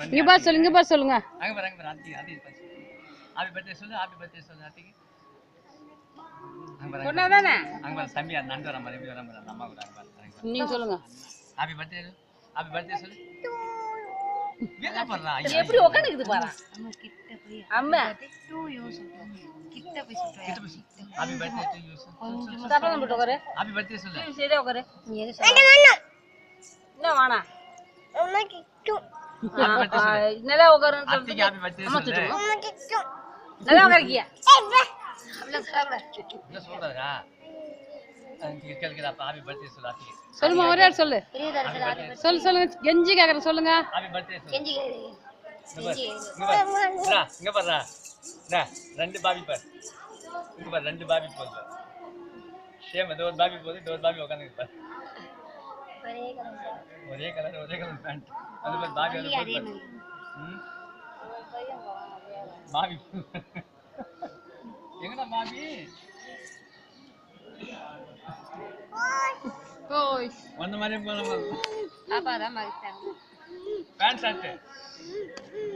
இங்க பாரு சொல்லுங்க அங்க பாரு ஆத்தி ஹாப்பி பர்த்டே சொல்லு ஆத்திக்கு சொன்னாதானே அங்க பாரு தம்பி நண்டு வர மாதிரி வர மாதிரி அம்மா கூட அங்க பாரு நீங்க சொல்லுங்க ஹாப்பி பர்த்டே சொல்லு என்ன பண்றா எப்படி உட்கார்ந்துக்குது பாரு அம்மா கிட்ட போய் அம்மா டு யூ சொல்றேன் கிட்ட போய் சொல்றேன் ஹாப்பி பர்த்டே டு யூ தப்பா போட்டு உட்காரு ஹாப்பி பர்த்டே சொல்லு சரியா உட்காரு நீ எது சொல்ற என்ன வாணா அம்மா கிட்ட நல்லா உட்காருன்னு ஆத்திக்கு ஹாப்பி பர்த்டே சொல்லு அம்மா கிட்ட நல்லா உட்காருக்கிய அவ்வளவு சாப்பிட என்ன சொல்றா கேக்குறா ஹாப்பி பர்த்டே சொல்லு ஆத்திக்கு சொல்லுமா ஒரே சொல்லு பெரியதாரு சொல்லுங்க கெஞ்சி கேக்குறேன் சொல்லுங்க ஹாப்பி பர்த்டே சொல்லு கெஞ்சி இங்க பாருடா ரெண்டு பாபி பாரு இங்க பாரு ரெண்டு பாபி போகுது சேம் ஏதோ ஒரு பாபி போகுது ஒரு பாபி உட்கார்ந்து பாரு ஒரே கலர் பேண்ட் அது பாரு பாபி அதே மாதிரி பாபி எங்கடா பாபி ஓய் வந்த மாதிரி போலாம் பாப்பா தான் மகிழ்ச்சி பேண்ட் ஷர்ட்